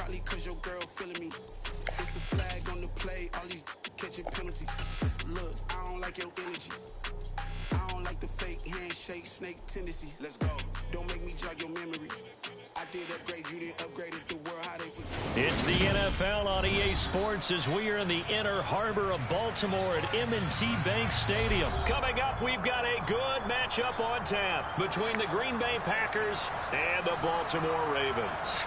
Probably cause your girl feeling me. It's a flag on the play, all these catching penalties. Look, I don't like your energy. I don't like the fake handshake, snake tendency. Let's go. Don't make me jog your memory. I did upgrade, you didn't upgrade it. The world, how they forget. It's the NFL on EA Sports as we are in the inner harbor of Baltimore at M&T Bank Stadium. Coming up, we've got a good matchup on tap between the Green Bay Packers and the Baltimore Ravens.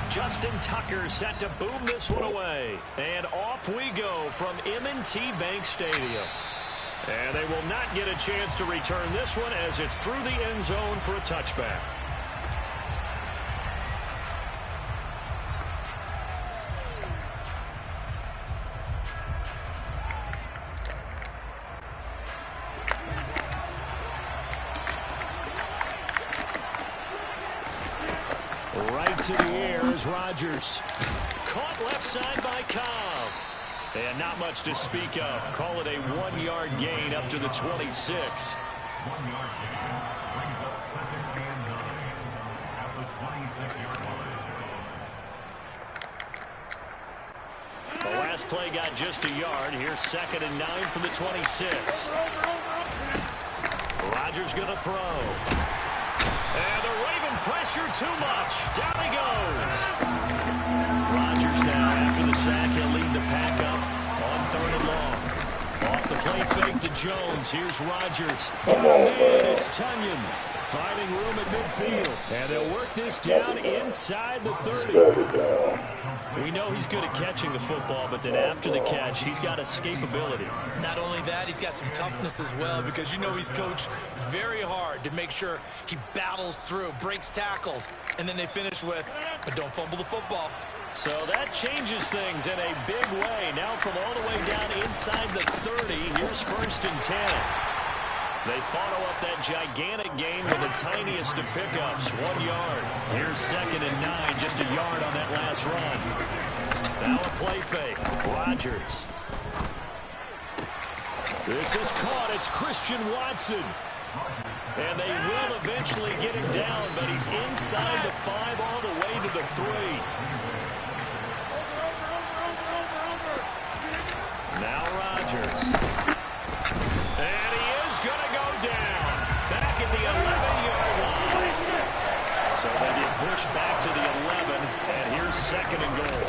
Justin Tucker set to boom this one away. And off we go from M&T Bank Stadium. And they will not get a chance to return this one as it's through the end zone for a touchback. Right to the air is Rodgers. Caught left side by Cobb. And not much to speak of. Call it a 1-yard gain up to the 26. 1-yard gain brings up 2nd and 9 at the 26-yard line. The last play got just a yard. Here's 2nd and 9 from the 26. Rodgers going to throw. And the Raven pressure too much. Down he goes. Rodgers now after the sack. He'll lead the pack up on 3rd and long. Off the play fake to Jones. Here's Rodgers. And it's Tunyon finding room at midfield. And they'll work this down inside the 30. We know he's good at catching the football, but then after the catch, he's got escapability. Not only that, he's got some toughness as well, because you know he's coached very hard to make sure he battles through, breaks tackles, and then they finish with, but don't fumble the football. So that changes things in a big way. Now from all the way down inside the 30, here's 1st and 10. They follow up that gigantic gain with the tiniest of pickups, 1 yard. Here's 2nd and 9, just a yard on that last run. Now a play fake. Rodgers. This is caught. It's Christian Watson. And they will eventually get him down, but he's inside the 5 all the way to the 3. Now Rodgers. And he is going to go down. Back at the 11-yard line. So they get pushed back to the 11. And here's 2nd and goal.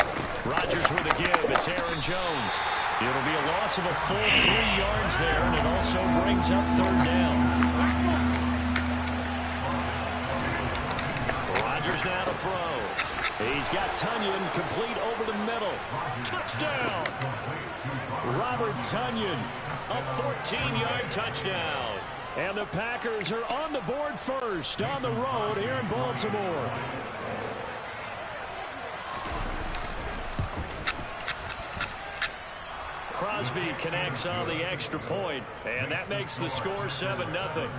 Rodgers with a give. It's Aaron Jones. It'll be a loss of a full 3 yards there. And it also brings up 3rd down. Rodgers now to throw. He's got Tunyon complete over the middle. Touchdown! Robert Tunyon, a 14-yard touchdown. And the Packers are on the board first on the road here in Baltimore. Crosby connects on the extra point, and that makes the score 7-0.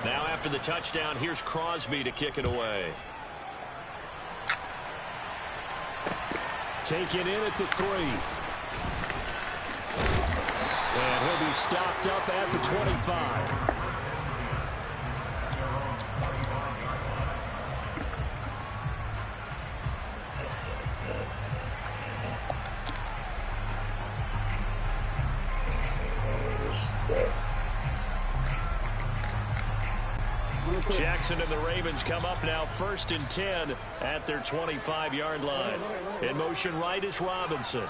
Now after the touchdown, here's Crosby to kick it away. Taken in at the 3. And he'll be stopped up at the 25. Jackson and the Ravens come up now 1st and 10 at their 25-yard line. In motion right is Robinson.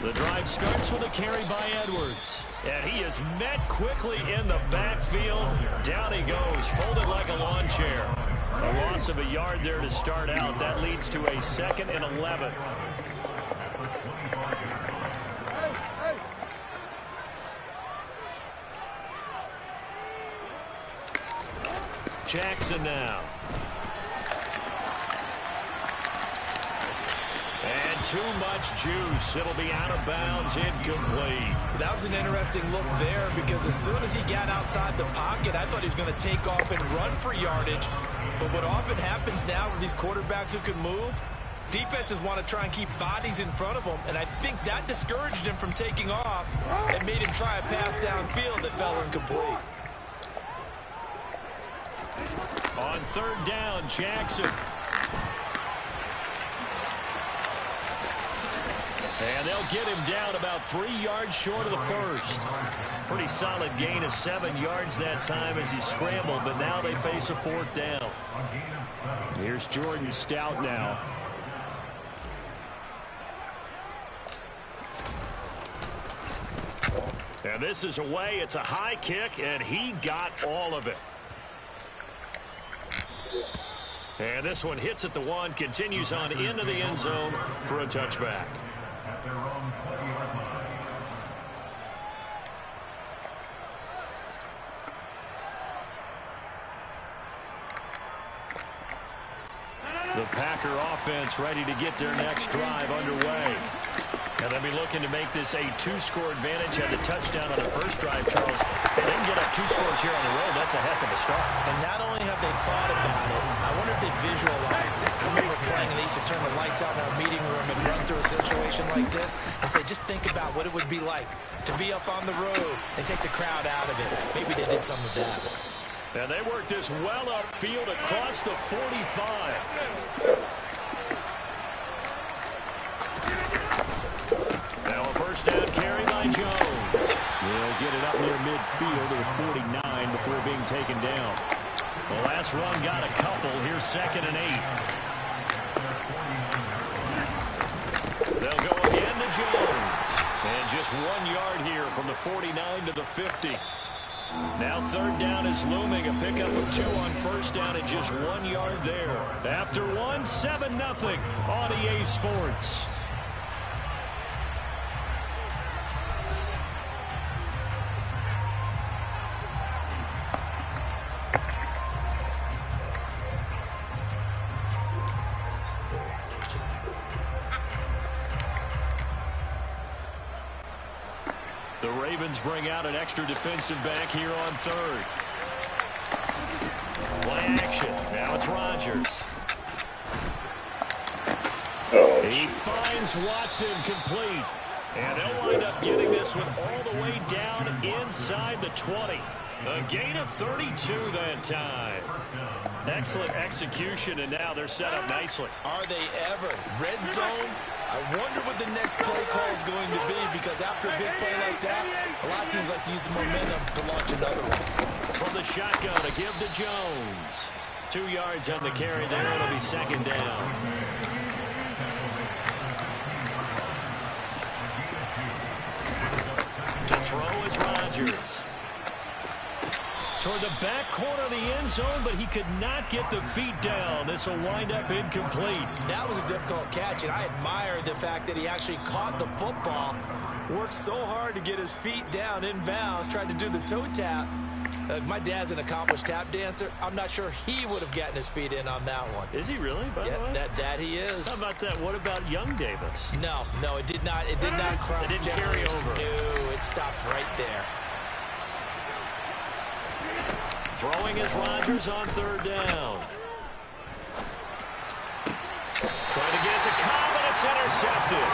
The drive starts with a carry by Edwards. And he is met quickly in the backfield. Down he goes, folded like a lawn chair. A loss of a yard there to start out. That leads to a 2nd and 11. Jackson now. too much juice. It'll be out of bounds, incomplete. That was an interesting look there because as soon as he got outside the pocket, I thought he was going to take off and run for yardage. But what often happens now with these quarterbacks who can move, defenses want to try and keep bodies in front of them, and I think that discouraged him from taking off and made him try a pass downfield that fell incomplete. On third down, Jackson. And they'll get him down about 3 yards short of the first. Pretty solid gain of 7 yards that time as he scrambled, but now they face a fourth down. Here's Jordan Stout now. And this is away. It's a high kick, and he got all of it. And this one hits at the 1, continues on into the end zone for a touchback. At their own 20-yard line. The Packer offense ready to get their next drive underway. And they'll be looking to make this a 2-score advantage. Had the touchdown on the first drive, Charles. They didn't get up 2 scores here on the road. That's a heck of a start. And not only have they thought about it, I wonder if they visualized it. I remember playing, and they used to turn the lights out in our meeting room and run through a situation like this and say, just think about what it would be like to be up on the road and take the crowd out of it. Maybe they did some of that. And they work this well upfield across the 45. Now a first down carry by Jones. He'll get it up near midfield to the 49 before being taken down. The last run got a couple. Here's 2nd and 8. They'll go again to Jones. And just 1 yard here from the 49 to the 50. Now third down is looming. A pickup of 2 on first down and just 1 yard there. After 1, 7-0 on EA Sports. The Ravens bring out an extra defensive back here on third. Play action. Now it's Rodgers. He finds Watson complete. And they'll wind up getting this one all the way down inside the 20. A gain of 32 that time. Excellent execution, and now they're set up nicely. Are they ever? Red zone? I wonder what the next play call is going to be, because after a big play like that, a lot of teams like to use the momentum to launch another one. From the shotgun, a give to Jones. 2 yards on the carry there. It'll be 2nd down. To throw is Rodgers. Toward the back corner of the end zone, but he could not get the feet down. This will wind up incomplete. That was a difficult catch, and I admire the fact that he actually caught the football, worked so hard to get his feet down inbounds, tried to do the toe tap. My dad's an accomplished tap dancer. I'm not sure he would have gotten his feet in on that one. Is he really? By the way? That he is. How about that? What about young Davis? No, it did not. It did not cross. It didn't carry over. No, it stopped right there. Throwing is Rodgers on third down. Trying to get it to Cobb, and it's intercepted.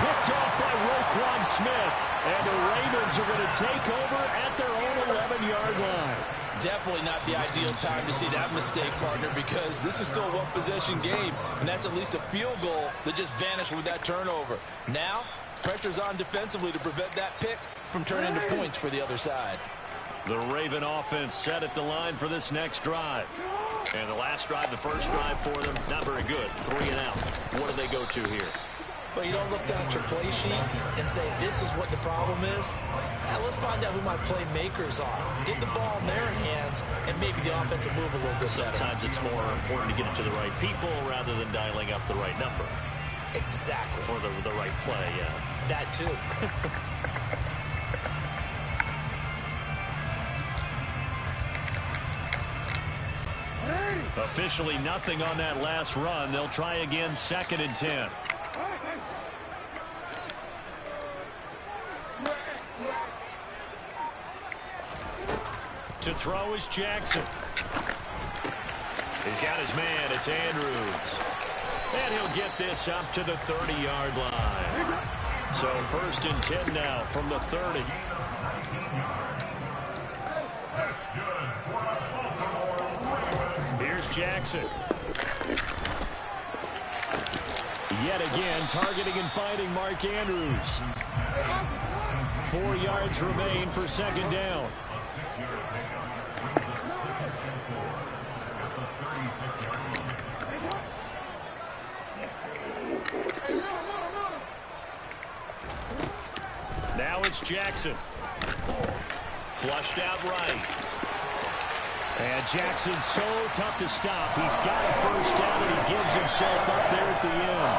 Picked off by Roquan Smith. And the Ravens are going to take over at their own 11-yard line. Definitely not the ideal time to see that mistake, partner, because this is still a one-possession game, and that's at least a field goal that just vanished with that turnover. Now, pressure's on defensively to prevent that pick from turning into points for the other side. The Raven offense set at the line for this next drive. And the last drive, the first drive for them, not very good. 3 and out. What do they go to here? Well, you don't look down at your play sheet and say, this is what the problem is. Now, let's find out who my playmakers are. Get the ball in their hands, and maybe the offense will move a little bit better. Sometimes it's more important to get it to the right people rather than dialing up the right number. Exactly. Or the right play, yeah. That, too. Officially nothing on that last run. They'll try again, 2nd and 10. To throw is Jackson. He's got his man. It's Andrews. And he'll get this up to the 30-yard line. So 1st and 10 now from the 30. Here's Jackson. Yet again, targeting and fighting Mark Andrews. 4 yards remain for 2nd down. Now it's Jackson. Flushed out right. And Jackson's so tough to stop. He's got a 1st down, and he gives himself up there at the end.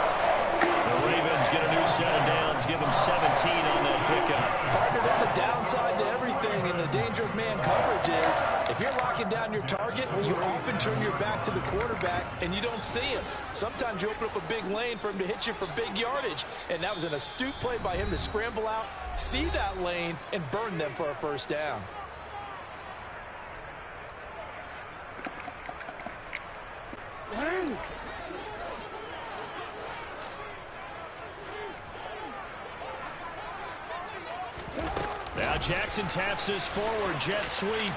The Ravens get a new set of downs, give him 17 on that pickup. Partner, there's a downside to everything, and the danger of man coverage is if you're locking down your target, you often turn your back to the quarterback, and you don't see him. Sometimes you open up a big lane for him to hit you for big yardage, and that was an astute play by him to scramble out, see that lane, and burn them for a 1st down. Now Jackson taps this forward jet sweep.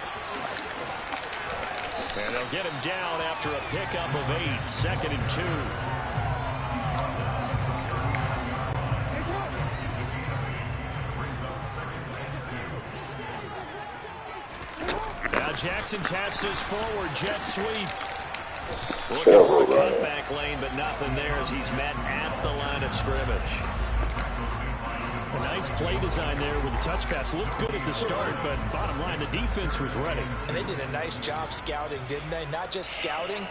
And they'll get him down after a pickup of 8. 2nd and 2. Now Jackson taps this forward jet sweep. Looking for a cutback lane, but nothing there as he's met at the line of scrimmage. A nice play design there with the touch pass. Looked good at the start, but bottom line, the defense was ready. And they did a nice job scouting, didn't they? Not just scouting,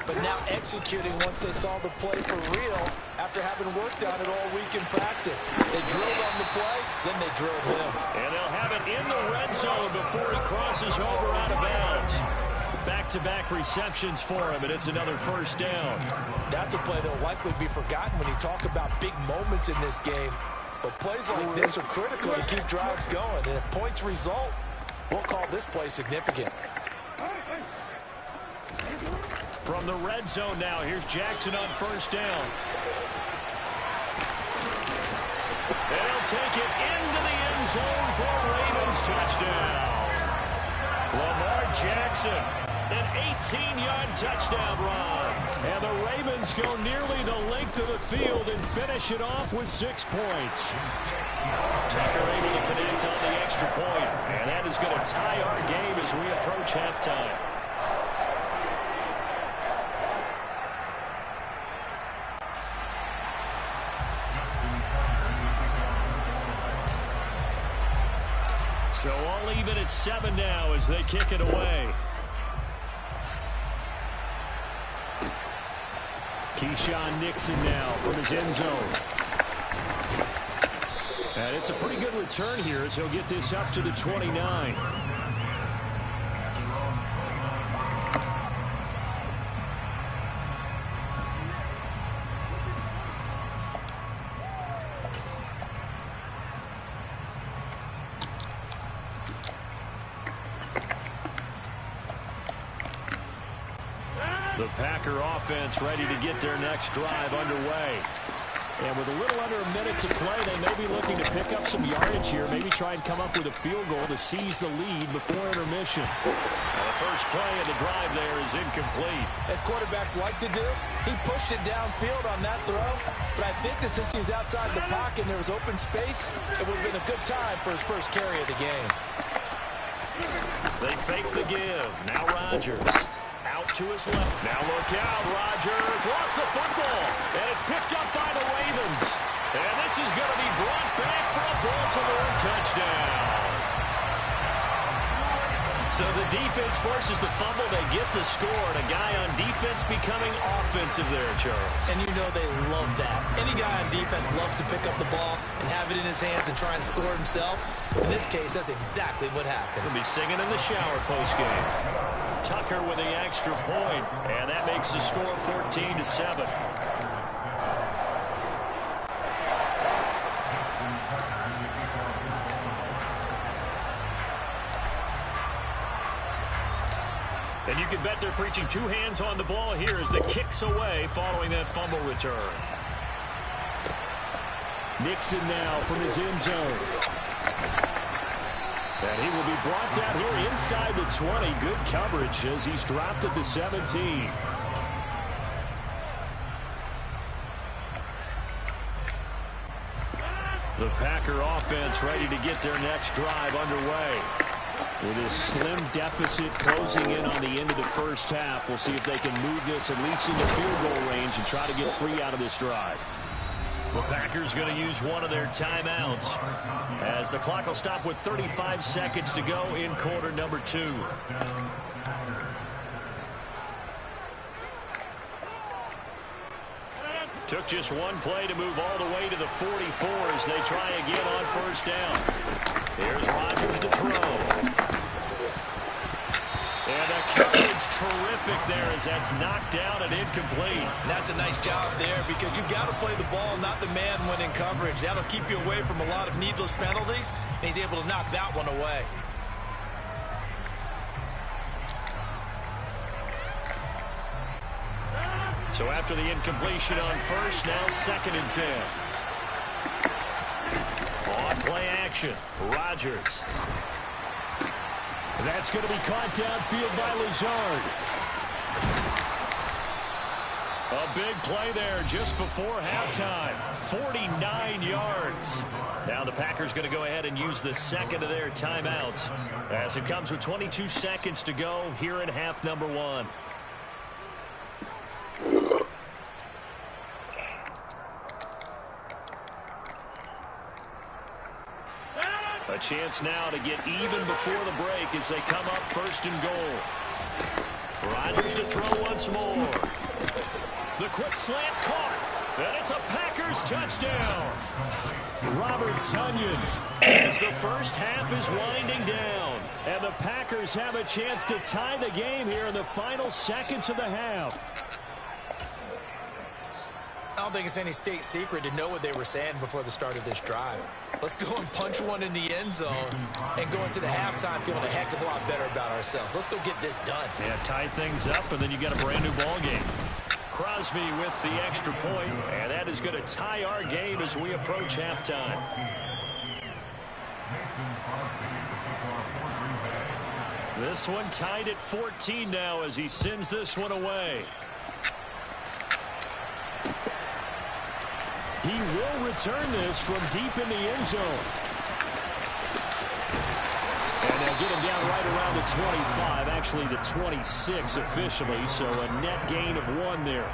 but now executing once they saw the play for real after having worked on it all week in practice. They drilled on the play, then they drilled him. And they'll have it in the red zone before he crosses over out of bounds. Back-to-back receptions for him, and it's another 1st down. That's a play that will likely be forgotten when you talk about big moments in this game. But plays like this are critical to keep drives going. And if points result, we'll call this play significant. From the red zone now, here's Jackson on 1st down. They'll take it into the end zone for a Ravens touchdown. Lamar Jackson, an 18-yard touchdown run. And the Ravens go nearly the length of the field and finish it off with 6 points. Tucker able to connect on the extra point, and that is going to tie our game as we approach halftime. So all even at 7 now as they kick it away. Keyshawn Nixon now from his end zone. And it's a pretty good return here as he'll get this up to the 29. The Packer offense ready to get their next drive underway. And with a little under a minute to play, they may be looking to pick up some yardage here, maybe try and come up with a field goal to seize the lead before intermission. Now the first play of the drive there is incomplete. As quarterbacks like to do, he pushed it downfield on that throw, but I think that since he was outside the pocket and there was open space, it would have been a good time for his first carry of the game. They fake the give. Now Rodgers. Out to his left. Now look out. Rodgers lost the football. And it's picked up by the Ravens. And this is going to be brought back for a Baltimore touchdown. So the defense forces the fumble. They get the score. And a guy on defense becoming offensive there, Charles. And you know they love that. Any guy on defense loves to pick up the ball and have it in his hands and try and score himself. In this case, that's exactly what happened. He'll be singing in the shower postgame. Tucker with the extra point, and that makes the score 14-7. And you can bet they're preaching two hands on the ball here as the kick's away following that fumble return. Nixon now from his end zone. And he will be brought down here inside the 20. Good coverage as he's dropped at the 17. The Packer offense ready to get their next drive underway. With his slim deficit closing in on the end of the first half, we'll see if they can move this at least in the field goal range and try to get 3 out of this drive. The Packers going to use one of their timeouts as the clock will stop with 35 seconds to go in quarter number 2. Took just one play to move all the way to the 44 as they try again on first down. Here's Rodgers to throw. And the coverage terrific there as that's knocked down and incomplete. And that's a nice job there because you've got to play the ball, not the man when in coverage. That'll keep you away from a lot of needless penalties, and he's able to knock that one away. So after the incompletion on first, now 2nd and 10. On play action, Rodgers. That's going to be caught downfield by Lazard. A big play there just before halftime. 49 yards. Now the Packers going to go ahead and use the second of their timeouts as it comes with 22 seconds to go here in half number 1. A chance now to get even before the break as they come up 1st and goal. Rodgers to throw once more. The quick slant caught. And it's a Packers touchdown. Robert Tonyan as the first half is winding down. And the Packers have a chance to tie the game here in the final seconds of the half. I don't think it's any state secret to know what they were saying before the start of this drive. Let's go and punch one in the end zone and go into the halftime feeling a heck of a lot better about ourselves. Let's go get this done. Yeah, tie things up, and then you got a brand-new ball game. Crosby with the extra point, and that is going to tie our game as we approach halftime. This one tied at 14 now as he sends this one away. He will return this from deep in the end zone. And they'll get him down right around the 25, actually the 26 officially, so a net gain of 1 there.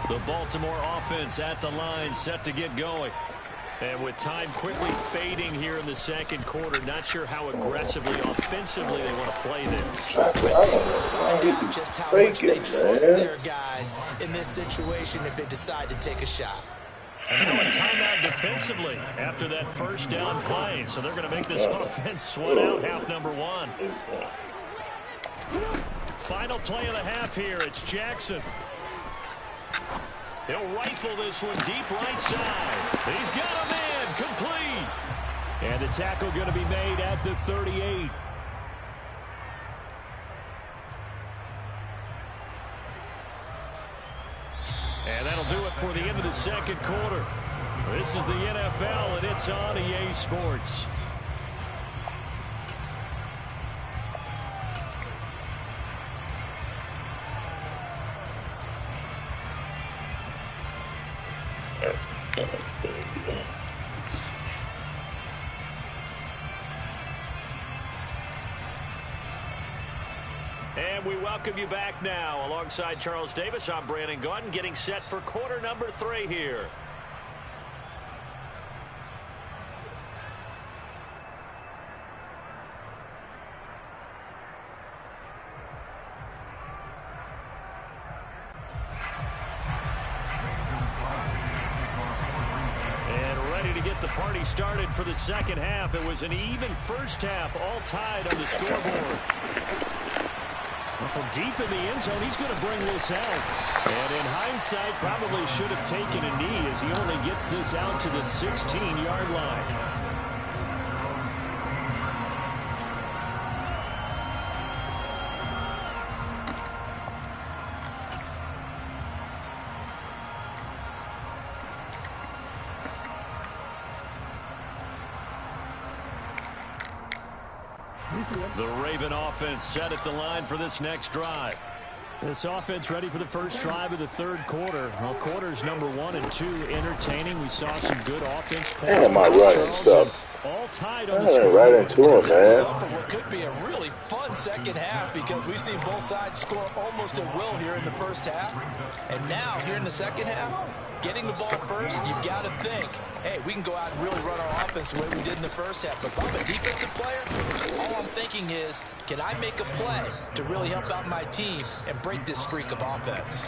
The Baltimore offense at the line, set to get going. And with time quickly fading here in the second quarter, not sure how aggressively, offensively they want to play this. Find out just how much they trust their guys in this situation if they decide to take a shot. And now a timeout defensively after that first down play. So they're going to make this offense sweat out half number 1. Final play of the half here. It's Jackson. He'll rifle this one deep right side. He's got a man complete. And the tackle going to be made at the 38. And that'll do it for the end of the second quarter. This is the NFL, and it's on EA Sports. And we welcome you back now. Alongside Charles Davis, I'm Brandon Gaudin, getting set for quarter number 3 here. started for the second half. It was an even first half, all tied on the scoreboard. Well, from deep in the end zone, he's going to bring this out. And in hindsight, probably should have taken a knee as he only gets this out to the 16-yard line. The Raven offense set at the line for this next drive. This offense ready for the first drive of the third quarter. Well, quarters number 1 and 2 entertaining. We saw some good offense. Damn, my running sub. All tied on the right into him, man. What could be a really fun second half because we've seen both sides score almost at will here in the first half. And now, here in the second half, getting the ball first, you've got to think, hey, we can go out and really run our offense the way we did in the first half. But if I'm a defensive player, all I'm thinking is, can I make a play to really help out my team and break this streak of offense?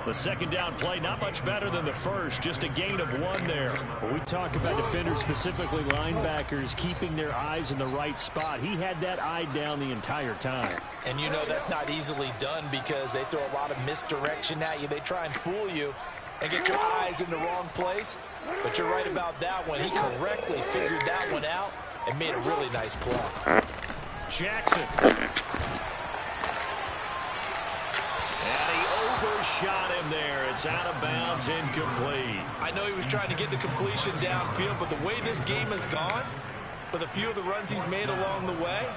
The second down play, not much better than the first, just a gain of 1 there. When we talk about defenders, specifically linebackers, keeping their eyes in the right spot, he had that eye down the entire time. And you know that's not easily done because they throw a lot of misdirection at you. They try and fool you and get your eyes in the wrong place. But you're right about that one. He correctly figured that one out and made a really nice play. Jackson. And he overshot him there. It's out of bounds, incomplete. I know he was trying to get the completion downfield, but the way this game has gone, with a few of the runs he's made along the way,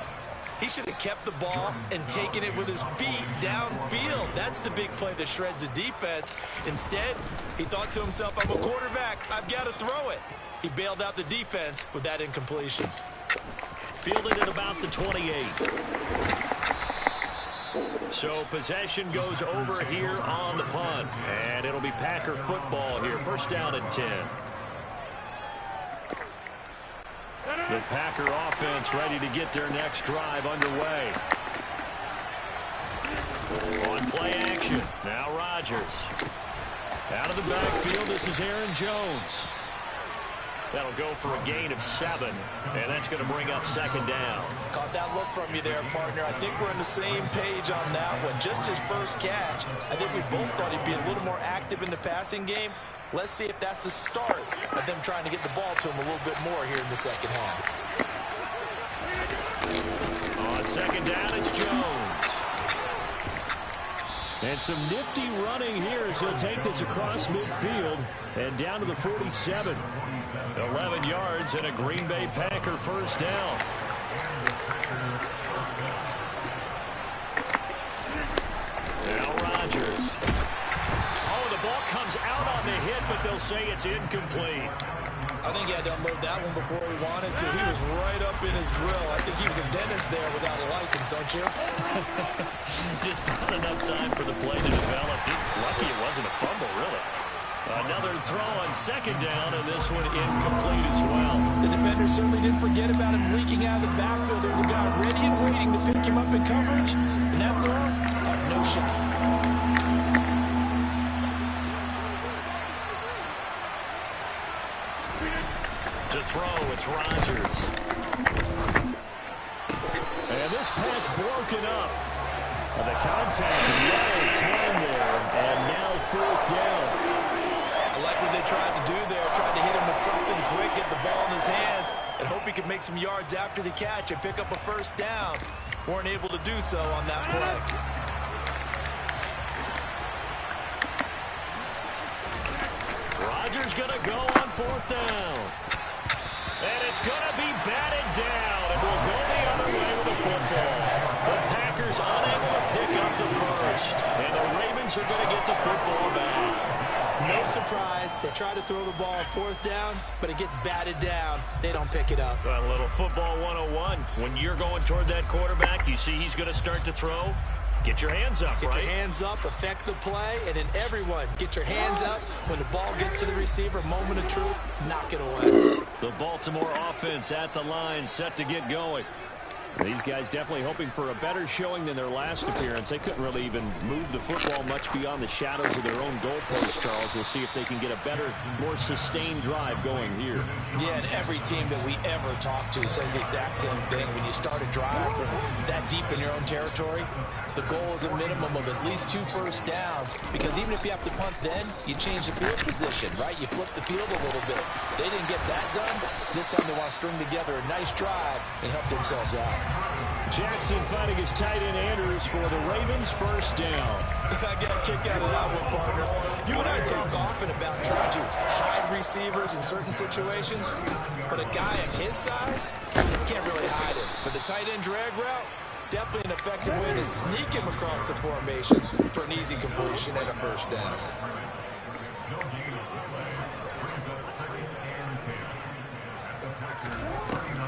he should have kept the ball and taken it with his feet downfield. That's the big play that shreds the defense. Instead, he thought to himself, I'm a quarterback. I've got to throw it. He bailed out the defense with that incompletion. Fielded at about the 28. So possession goes over here on the punt. And it'll be Packer football here. First down and 10. The Packer offense ready to get their next drive underway. On play action. Now Rodgers. Out of the backfield, this is Aaron Jones. That'll go for a gain of 7, and that's going to bring up second down. Caught that look from you there, partner. I think we're on the same page on that one. Just his first catch, I think we both thought he'd be a little more active in the passing game. Let's see if that's the start of them trying to get the ball to him a little bit more here in the second half. On second down, it's Jones. And some nifty running here as he'll take this across midfield and down to the 47. 11 yards and a Green Bay Packer first down. Now Rodgers. Oh, the ball comes out on the hit, but they'll say it's incomplete. I think he had to unload that one before he wanted to. He was right up in his grill. I think he was a dentist there without a license, don't you? Just not enough time for the play to develop. Lucky it wasn't a fumble, really. Another throw on second down, and this one incomplete as well. The defender certainly didn't forget about him leaking out of the backfield. There's a guy ready and waiting to pick him up in coverage. And that throw had no shot. To throw, it's Rodgers. And this pass broken up. The contact, no time there, and now fourth down. I like what they tried to do there, tried to hit him with something quick, get the ball in his hands, and hope he could make some yards after the catch and pick up a first down. Weren't able to do so on that play. Rodgers going to go on fourth down. And it's going to be batted down, and we'll go the other way with the football. The Packers unable to pick up the first, and the Ravens are going to get the football back. No surprise. They try to throw the ball fourth down, but it gets batted down. They don't pick it up. Well, a little football 101. When you're going toward that quarterback, you see he's going to start to throw. Get your hands up, Get your hands up, affect the play, and then everyone get your hands up. When the ball gets to the receiver, moment of truth, knock it away. The Baltimore offense at the line, set to get going. These guys definitely hoping for a better showing than their last appearance. They couldn't really even move the football much beyond the shadows of their own goalpost, Charles. We'll see if they can get a better, more sustained drive going here. Yeah, and every team that we ever talk to says the exact same thing. When you start a drive from that deep in your own territory, the goal is a minimum of at least 2 first downs, because even if you have to punt then, you change the field position, right? You flip the field a little bit. They didn't get that done. This time they want to string together a nice drive and help themselves out. Jackson finding his tight end Andrews for the Ravens first down. I got a kick out of that one, partner. You and I talk often about trying to hide receivers in certain situations, but a guy of his size can't really hide him. But the tight end drag route, definitely an effective way to sneak him across the formation for an easy completion and a first down.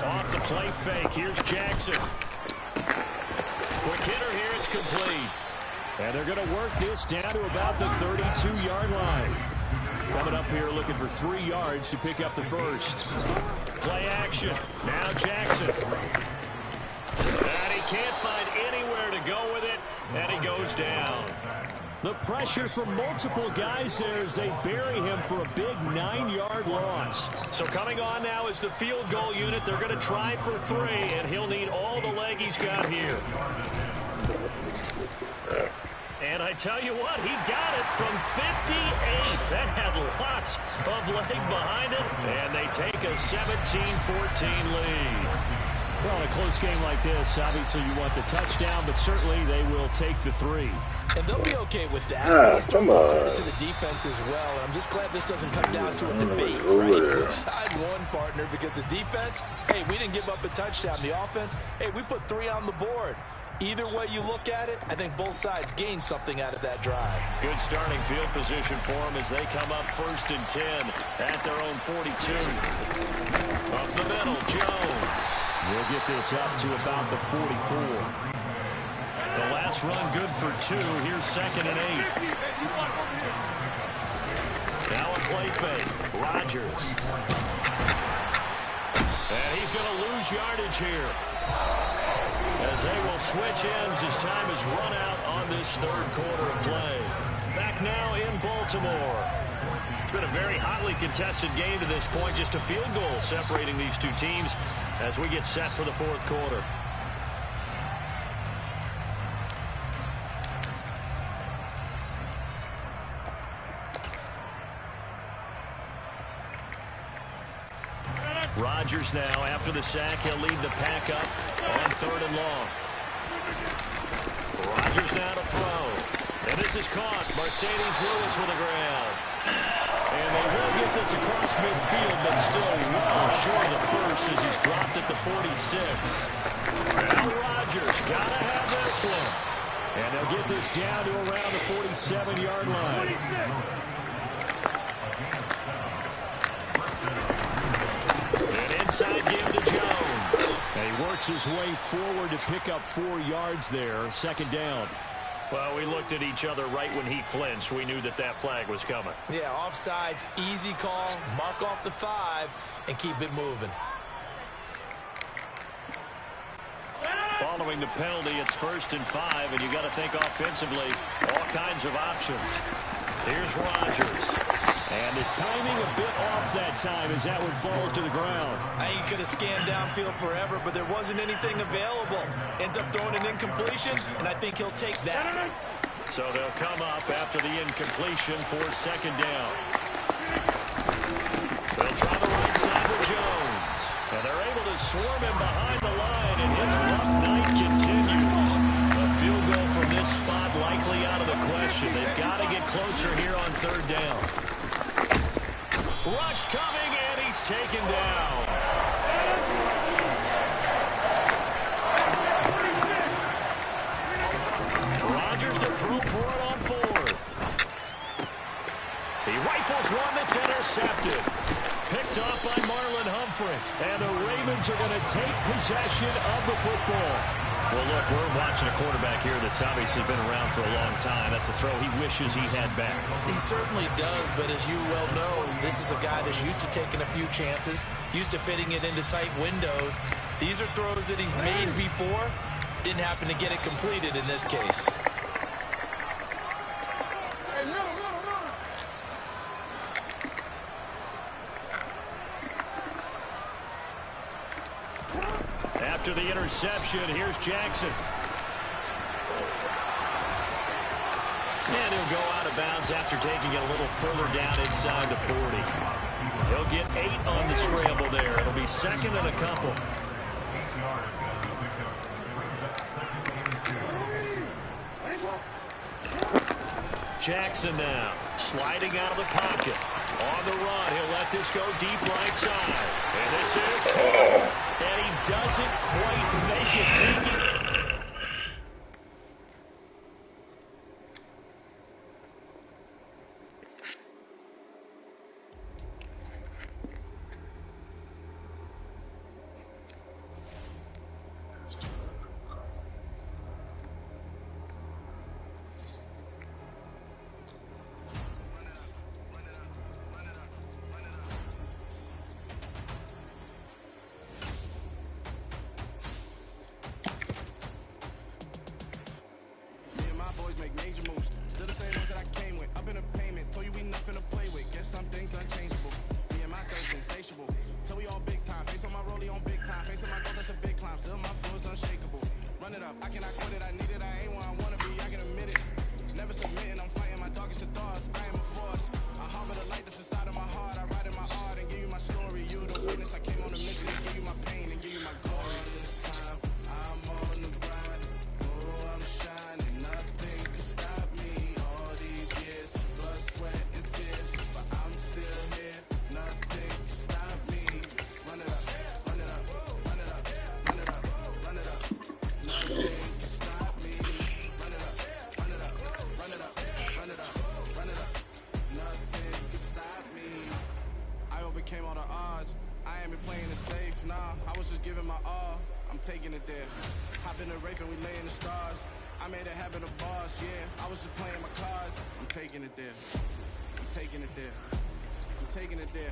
Off the play fake, here's Jackson. Quick hitter here, it's complete. And they're going to work this down to about the 32-yard line. Coming up here looking for 3 yards to pick up the first. Play action. Now Jackson. And he can't find anywhere to go with it, and he goes down. The pressure from multiple guys there as they bury him for a big 9-yard loss. So coming on now is the field goal unit. They're going to try for 3, and he'll need all the leg he's got here. And I tell you what, he got it from 58. That had lots of leg behind it, and they take a 17-14 lead. Well, in a close game like this, obviously you want the touchdown, but certainly they will take the 3. And they'll be okay with that. Come on. To the defense as well. And I'm just glad this doesn't come down to a debate, right? Which side won, partner, because the defense, hey, we didn't give up a touchdown. The offense, hey, we put 3 on the board. Either way you look at it, I think both sides gained something out of that drive. Good starting field position for them as they come up 1st and 10 at their own 42. Up the middle, Jones. We'll get this up to about the 44. The last run good for 2. Here's 2nd and 8. Now a play fake. Rodgers. And he's going to lose yardage here, as they will switch ends as time is run out on this 3rd quarter of play. Back now in Baltimore. It's been a very hotly contested game to this point. Just a field goal separating these two teams as we get set for the 4th quarter. Rodgers now, after the sack, he'll lead the pack up on 3rd and long. Rodgers now to throw. And this is caught. Mercedes Lewis with the ground. And they will get this across midfield, but still well short of the first as he's dropped at the 46. Now Rodgers got to have this one. And they'll get this down to around the 47-yard line. Inside give to Jones. And he works his way forward to pick up 4 yards there. 2nd down. Well, we looked at each other right when he flinched. We knew that that flag was coming. Yeah, offsides, easy call. Mark off the 5 and keep it moving. Following the penalty, it's 1st and 5, and you got to think offensively, all kinds of options. Here's Rodgers. And the timing a bit off that time as that one falls to the ground. I think he could have scanned downfield forever, but there wasn't anything available. Ends up throwing an incompletion, and I think he'll take that. So they'll come up after the incompletion for 2nd down. They'll try the right side with Jones. And they're able to swarm him behind the line, and his rough night continues. A field goal from this spot likely out of the question. They've got to get closer here on 3rd down. Rush coming, and he's taken down. Rodgers to throw for it on 4th. He rifles one that's intercepted. Picked off by Marlon Humphrey. And the Ravens are going to take possession of the football. Well, look, we're watching a quarterback here that's obviously been around for a long time. That's a throw he wishes he had back. He certainly does, but as you well know, this is a guy that's used to taking a few chances, used to fitting it into tight windows. These are throws that he's made before. Didn't happen to get it completed in this case. After the interception, here's Jackson. And he'll go out of bounds after taking it a little further down inside the 40. He'll get 8 on the scramble there. It'll be second and a couple. Jackson now sliding out of the pocket. On the run, he'll let this go deep right side. And this is caught. And he doesn't quite make it. Take it. Make major moves, still the same ones that I came with. Up in a payment, told you we nothing to play with. Guess some things unchangeable. Me and my thirst insatiable. Till we all big time. Face on my rollie on big time. Facing my goals, that's a big climb. Still my flow is unshakable. Run it up, I cannot quit it. I need it, I ain't where I wanna be. I can admit it. Never submitting, I'm fighting my darkest of thoughts. I am a force. I harbor the light that's inside of my heart. I write in my art and give you my story. You the witness. I came on a mission to give you my pain and give you my glory. This time, I'm on the grind. Oh, I'm shining. Nothing can stop me. All these years, blood, sweat, and tears, but I'm still here. Nothing can stop me. Run it up, run it up, run it up, run it up, run it up. Nothing can stop me. Run it up, run it up, run it up, run it up, run it up. Nothing can stop me. I overcame all the odds. I ain't been playing it safe, nah. I was just giving my all. I'm taking it there. Hop in the Wraith and we lay in the stars. I made it happen a boss, yeah. I was just playing my cards. I'm taking it there. I'm taking it there. I'm taking it there.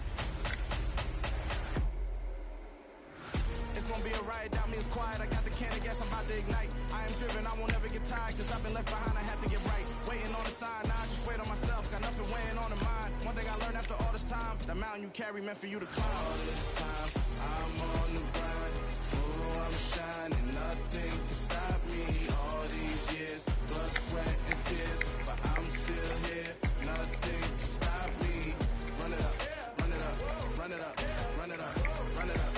It's gonna be a riot, doubt me it's quiet. I got the can of gas, I'm about to ignite. I am driven, I won't ever get tired, cause I've been left behind, I had to get right. Waiting on the sign, now I just wait on myself. Got nothing weighing on the mind. One thing I learned after all this time, the mountain you carry meant for you to climb. All this time, I'm on the grind. Oh, I'm shining, nothing can stop me. All these years, blood, sweat, and tears, but I'm still here. Nothing can stop me. Run it up, run it up, run it up, run it up, run it up.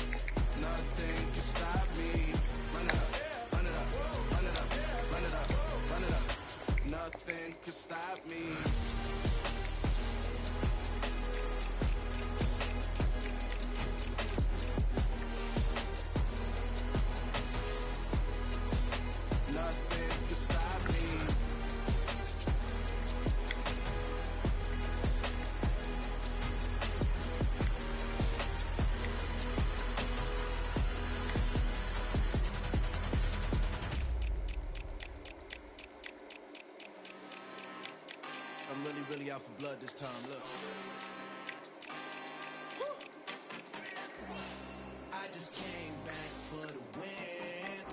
Nothing can stop me. Run it up, run it up, run it up, run it up, run it up. Nothing can stop me. Nothing can stop me. I'm really out for blood this time, look. I just came back for the win.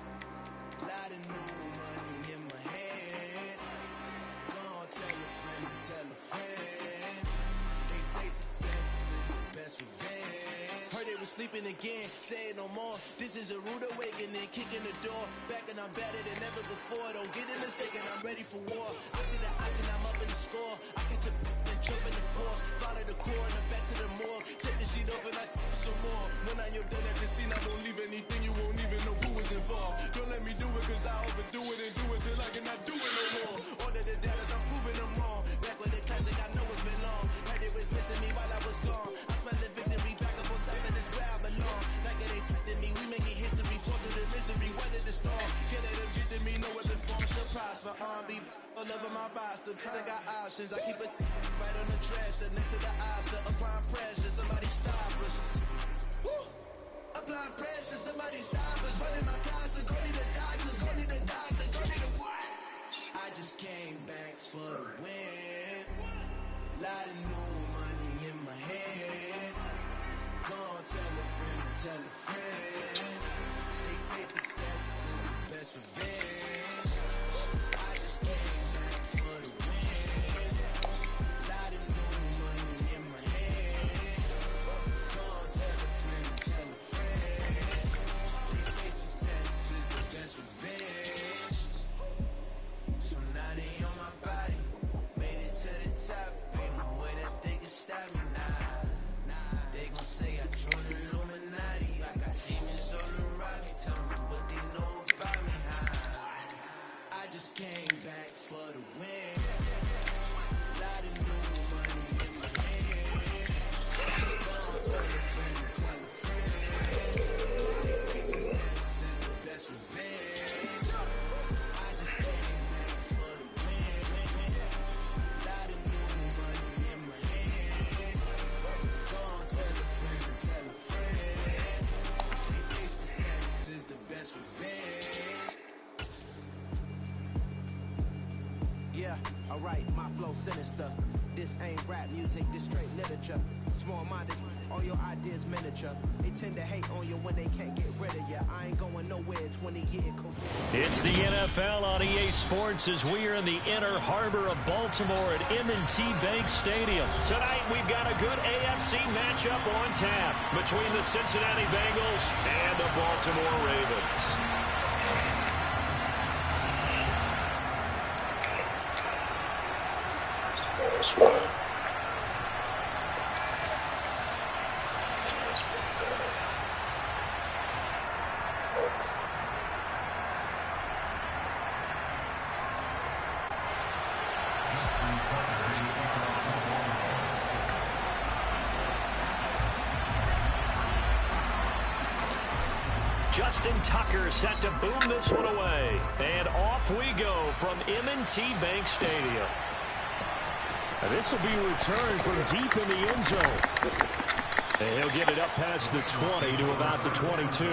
Lot of new money in my hand. Gonna tell a friend to tell a friend. They say success is the best revenge. Heard they was sleeping again, say it no more. This is a rude awakening, kicking the door. Back and I'm better than ever before. Don't get it mistaken, I'm ready for war. I see the ice and I'm up in the score. I get your and jump in the course. Follow the core and then back to the morgue. Take the sheet off and I for some more. When I'm done at the scene, I won't leave anything. You won't even know who is involved. Don't let me do it cause I overdo it and do it till I cannot do it no more. All of the doubters, I'm proving them wrong. Back with the classic, I know it's been long. Heard it was missing me while I was gone. I smell the victory back up on top and it's where I belong. Like it ain't to me, we making history. Fall through the misery, weather the storm. Can't let them get to me, no weapon form shall prosper. R&B all over my roster, I got options. I keep it right on the dresser, next to the Oscar. Applying pressure, somebody stop us. Woo! Applying pressure, somebody stop us. Running my closet, go need a doctor, go need Alright, my flow sinister. This ain't rap music, this straight literature. Small-minded, all your ideas miniature. They tend to hate on you when they can't get rid of you. I ain't going nowhere, 20-year career. It's the NFL on EA Sports as we are in the inner harbor of Baltimore at M&T Bank Stadium. Tonight we've got a good AFC matchup on tap between the Cincinnati Bengals and the Baltimore Ravens. Smart. Justin Tucker set to boom this one away. And off we go from M&T Bank Stadium. This will be returned from deep in the end zone. And he'll get it up past the 20 to about the 22.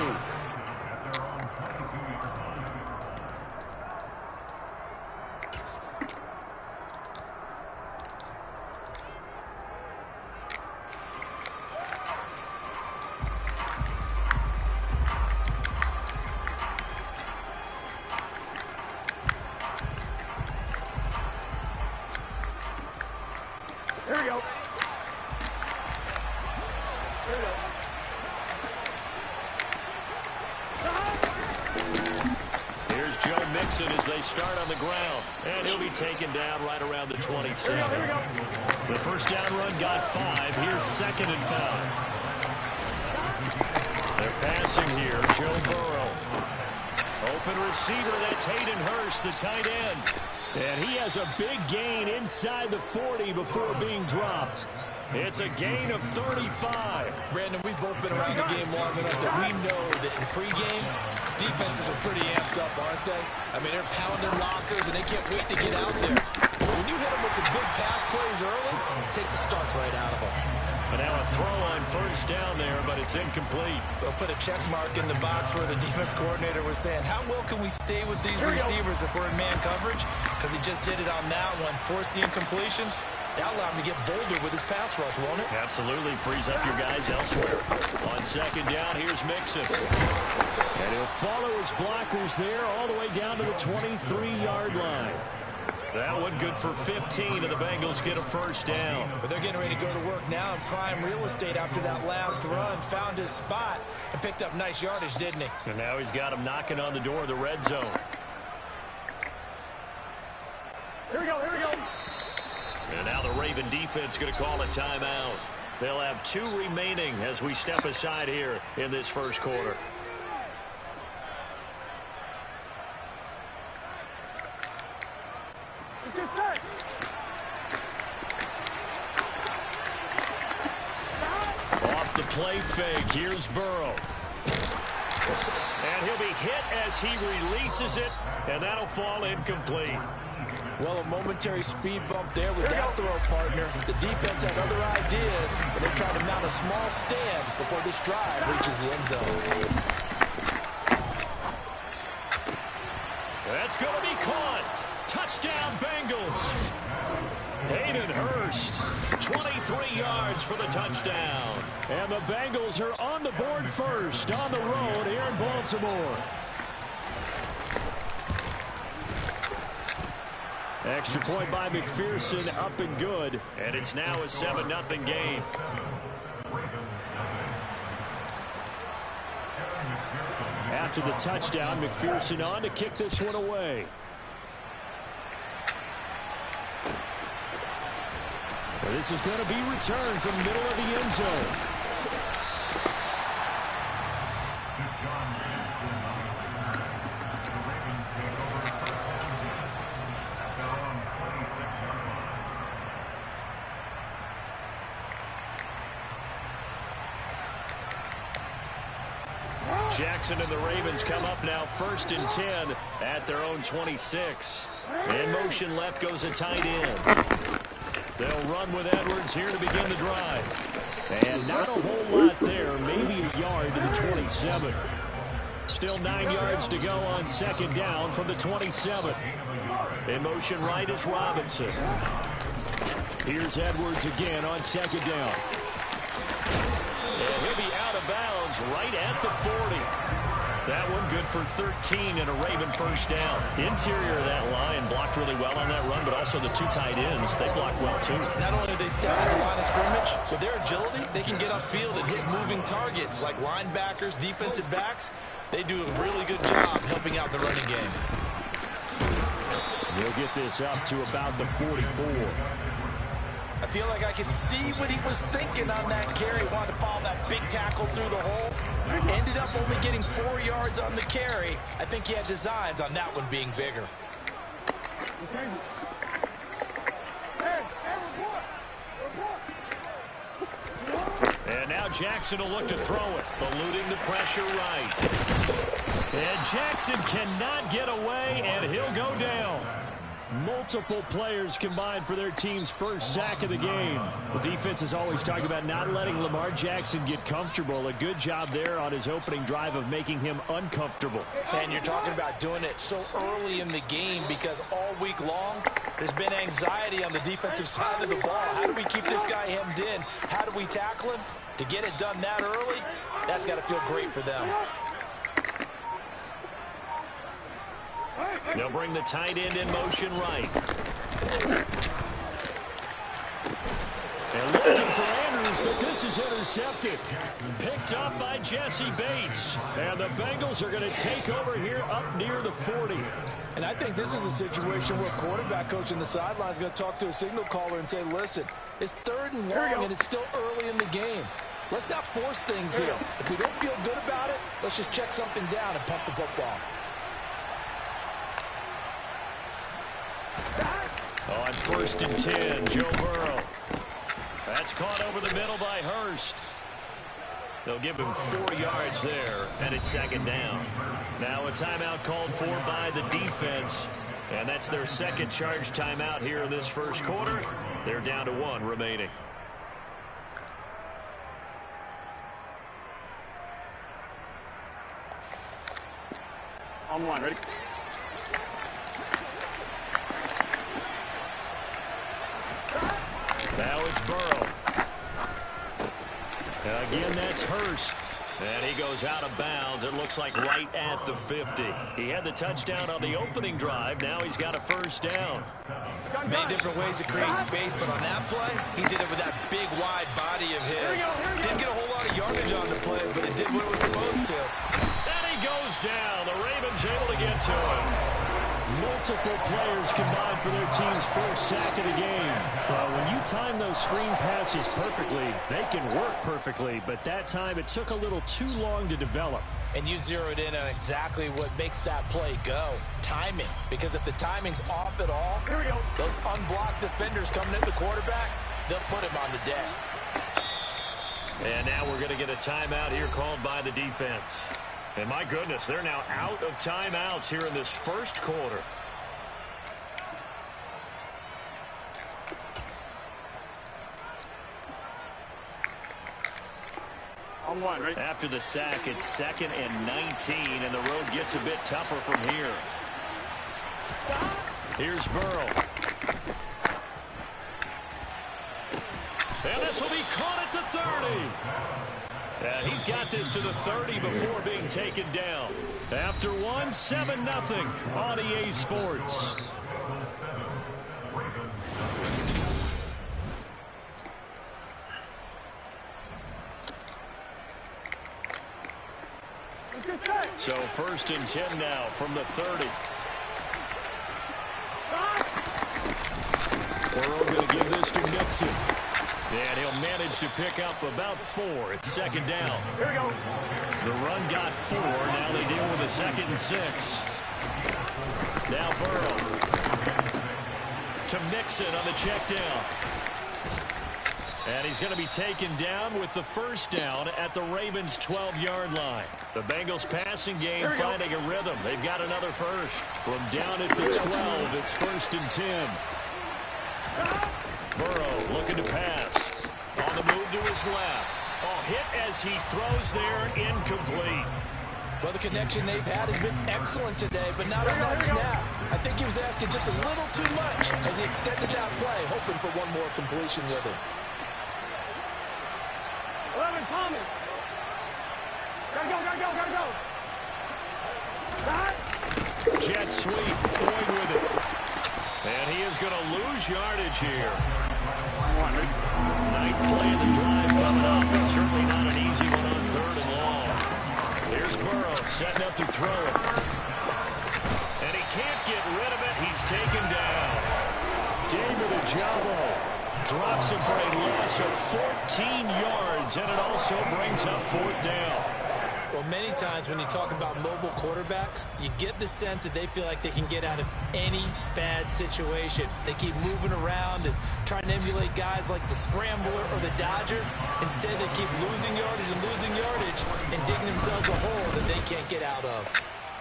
Here we go. Here's Joe Mixon as they start on the ground. And he'll be taken down right around the 27. The first down run got 5. Here's 2nd and 5. They're passing here. Joe Burrow. Open receiver, that's Hayden Hurst, the tight end. And he has a big gain inside the 40 before being dropped. It's a gain of 35. Brandon, we've both been around the game long enough that we know that in pregame, defenses are pretty amped up, aren't they? I mean, they're pounding lockers, and they can't wait to get out there. But when you hit them with some big pass plays early, it takes the starch right out of them. And now a throw on first down there, but it's incomplete. They'll put a check mark in the box where the defense coordinator was saying, how well can we stay with these receivers if we're in man coverage? Because he just did it on that one, force the incompletion. That'll allow him to get bolder with his pass rush, won't it? Absolutely. Frees up your guys elsewhere. On second down, here's Mixon. And he'll follow his blockers there all the way down to the 23-yard line. That one good for 15, and the Bengals get a first down. But they're getting ready to go to work now in prime real estate after that last run. Found his spot and picked up nice yardage, didn't he? And now he's got him knocking on the door of the red zone. Here we go, here we go. And now the Raven defense going to call a timeout. They'll have 2 remaining as we step aside here in this first quarter. Off the play fake, here's Burrow. And he'll be hit as he releases it, and that'll fall incomplete. Well, a momentary speed bump there with that throw partner. The defense had other ideas, but they're trying to mount a small stand before this drive reaches the end zone. That's going to be caught. Touchdown, Bengals. Hayden Hurst, 23 yards for the touchdown. And the Bengals are on the board first on the road here in Baltimore. Extra point by McPherson, up and good. And it's now a 7-0 game. After the touchdown, McPherson on to kick this one away. Well, this is going to be returned from the middle of the end zone. Jackson and the Ravens come up now 1st and 10 at their own 26. In motion left goes a tight end. They'll run with Edwards here to begin the drive. And not a whole lot there, maybe a yard to the 27. Still 9 yards to go on second down from the 27. In motion right is Robinson. Here's Edwards again on second down. And he'll be out of bounds right at the 40. That one good for 13 and a Raven first down. Interior of that line blocked really well on that run, but also the two tight ends, they blocked well too. Not only are they stout at the line of scrimmage, with their agility, they can get upfield and hit moving targets like linebackers, defensive backs. They do a really good job helping out the running game. We'll get this up to about the 44. I feel like I could see what he was thinking on that carry. Wanted to follow that big tackle through the hole. Ended up only getting 4 yards on the carry. I think he had designs on that one being bigger. And now Jackson will look to throw it, eluding the pressure right. And Jackson cannot get away, and he'll go down. Multiple players combined for their team's first sack of the game. The defense is always talking about not letting Lamar Jackson get comfortable. A good job there on his opening drive of making him uncomfortable. And you're talking about doing it so early in the game because all week long there's been anxiety on the defensive side of the ball. How do we keep this guy hemmed in? How do we tackle him? To get it done that early, that's got to feel great for them. They'll bring the tight end in motion right. And looking for Andrews, but this is intercepted. Picked up by Jesse Bates. And the Bengals are going to take over here up near the 40. And I think this is a situation where quarterback coach on the sideline is going to talk to a signal caller and say, listen, it's 3rd and long and it's still early in the game. Let's not force things here. If we don't feel good about it, let's just check something down and pump the football. On 1st and 10, Joe Burrow. That's caught over the middle by Hurst. They'll give him 4 yards there, and it's 2nd down. Now a timeout called for by the defense, and that's their second charge timeout here in this first quarter. They're down to 1 remaining. On 1, ready? Now it's Burrow. Again, that's Hurst. And he goes out of bounds. It looks like right at the 50. He had the touchdown on the opening drive. Now he's got a first down. Many different ways to create space, but on that play, he did it with that big, wide body of his. Didn't get a whole lot of yardage on the play, but it did what it was supposed to. And he goes down. The Ravens able to get to him. Multiple players combined for their team's first sack of the game. Well, when you time those screen passes perfectly, they can work perfectly, but that time it took a little too long to develop. And you zeroed in on exactly what makes that play go. Timing. Because if the timing's off at all, those unblocked defenders coming at the quarterback, they'll put him on the deck. And now we're going to get a timeout here called by the defense. And my goodness, they're now out of timeouts here in this first quarter. On 1, ready? After the sack, it's 2nd and 19, and the road gets a bit tougher from here. Here's Burrow. And this will be caught at the 30. And he's got this to the 30 before being taken down. After 1, 7-0 on EA Sports. So 1st and 10 now from the 30. Burrow going to give this to Nixon. And he'll manage to pick up about 4. It's 2nd down. Here we go. The run got 4. Now they deal with a 2nd and 6. Now Burrow to Nixon on the check down. And he's going to be taken down with the first down at the Ravens' 12-yard line. The Bengals passing game finding a rhythm. They've got another first. From down at the 12, it's 1st and 10. Burrow looking to pass. On the move to his left. Oh, hit as he throws there, incomplete. Well, the connection they've had has been excellent today, but not on that snap. I think he was asking just a little too much as he extended that play, hoping for one more completion with it. 11, Thomas. Gotta go. Jet sweep, Boyd with it. And he is going to lose yardage here. Ninth play of the drive coming up, but certainly not an easy one on 3rd and long. Here's Burrow setting up to throw it. And he can't get rid of it. He's taken down. David Ojabo drops him for a loss of 14 yards, and it also brings up 4th down. Well, many times when you talk about mobile quarterbacks, you get the sense that they feel like they can get out of any bad situation. They keep moving around and trying to emulate guys like the Scrambler or the Dodger. Instead, they keep losing yardage and digging themselves a hole that they can't get out of.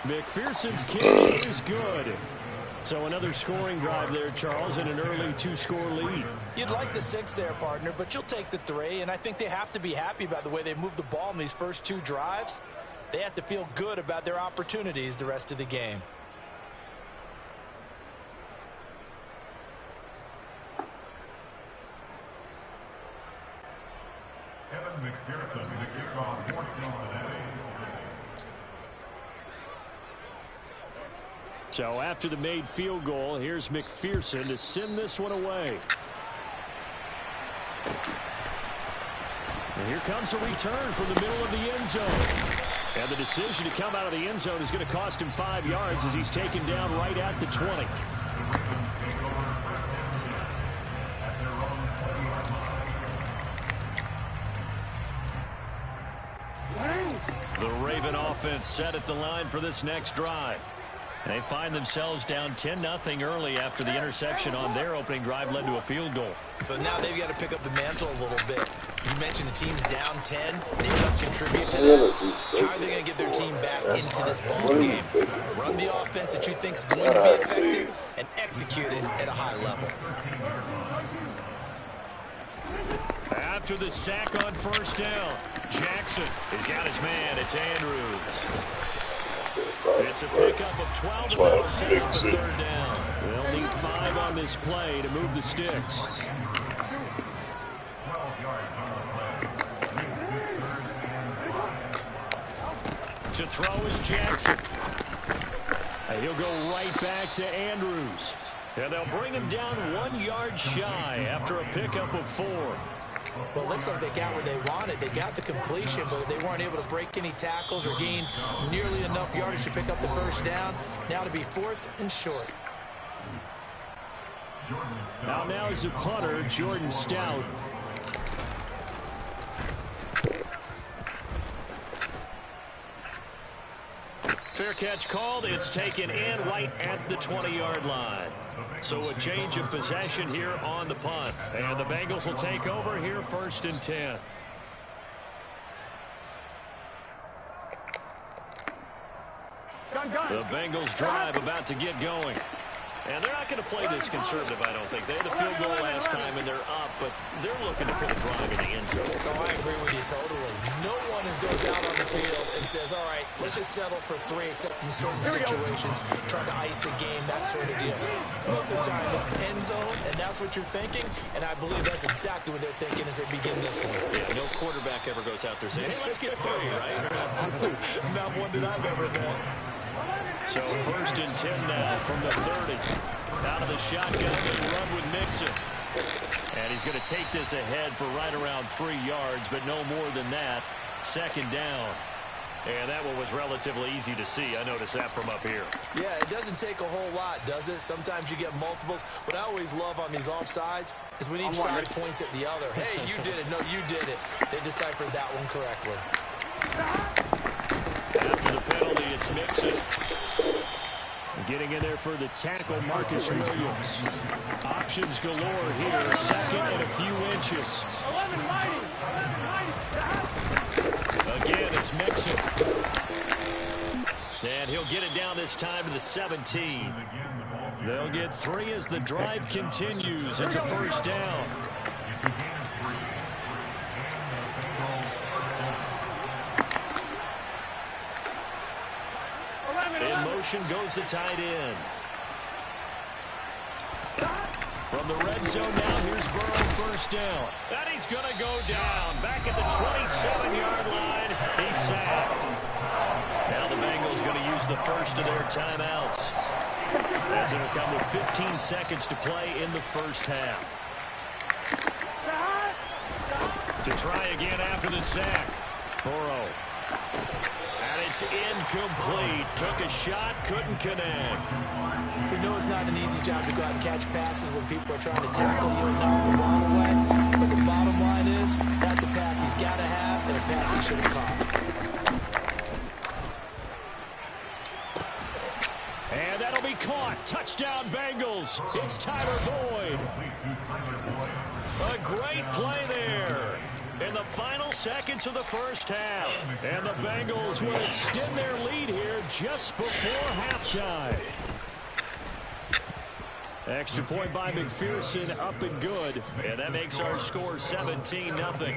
McPherson's kick is good. So another scoring drive there, Charles, and an early 2-score lead. You'd like the 6 there, partner, but you'll take the 3, and I think they have to be happy about the way they moved the ball in these first 2 drives. They have to feel good about their opportunities the rest of the game. Kevin McPherson, the kickoff for Cincinnati. So after the made field goal, here's McPherson to send this one away. And here comes a return from the middle of the end zone. And the decision to come out of the end zone is going to cost him 5 yards as he's taken down right at the 20. The Raven offense set at the line for this next drive. They find themselves down 10-0 early after the interception on their opening drive led to a field goal. So now they've got to pick up the mantle a little bit. You mentioned the team's down 10. They've got to contribute to that. How are they going to get their team back into this ball game? Run the offense that you think is going to be effective and execute it at a high level. After the sack on 1st down, Jackson has got his man. It's Andrews. It's a pickup of 12 and now set up a 3rd down. They'll need 5 on this play to move the sticks. 12 yards on the play. To throw is Jackson. And he'll go right back to Andrews. And they'll bring him down 1 yard shy after a pickup of 4. Well, it looks like they got what they wanted. They got the completion, but they weren't able to break any tackles or gain nearly enough yardage to pick up the 1st down. Now to be 4th and short. Now is the punter, Jordan Stout. Fair catch called. It's taken in right at the 20-yard line. So a change of possession here on the punt. And the Bengals will take over here 1st and 10. The Bengals drive about to get going. And they're not going to play this conservative, I don't think. They had a field goal last time, and they're up, but they're looking to put a drive in the end zone. Oh, I agree with you totally. No one goes out on the field and says, all right, let's just settle for 3, except in certain situations, trying to ice a game, that sort of deal. Most of the time, it's end zone, and that's what you're thinking, and I believe that's exactly what they're thinking as they begin this one. Yeah, no quarterback ever goes out there saying, hey, let's get 3, right? Not one that I've ever met. So 1st and 10 now from the 30. Out of the shotgun, they run with Mixon. And he's going to take this ahead for right around 3 yards, but no more than that. 2nd down. And that one was relatively easy to see. I noticed that from up here. Yeah, it doesn't take a whole lot, does it? Sometimes you get multiples. What I always love on these offsides is when each side points at the other. Hey, you did it. No, you did it. They deciphered that one correctly. After the penalty, it's Mixon. Getting in there for the tackle, Marcus Williams. Options galore here. 2nd and a few inches. Again, it's Mixon. And he'll get it down this time to the 17. They'll get 3 as the drive continues. It's a 1st down. In motion goes the tight end. From the red zone now, here's Burrow, first down. And he's going to go down. Back at the 27-yard line, he's sacked. Now the Bengals going to use the first of their timeouts, as it'll come with 15 seconds to play in the first half. To try again after the sack. Burrow. And it's incomplete. Took a shot, couldn't connect. We know it's not an easy job to go out and catch passes when people are trying to tackle you and knock the ball away. But the bottom line is, that's a pass he's got to have and a pass he should have caught. And that'll be caught. Touchdown, Bengals. It's Tyler Boyd. A great play there in the final seconds of the first half. And the Bengals will extend their lead here just before halftime. Extra point by McPherson, up and good. And that makes our score 17-0.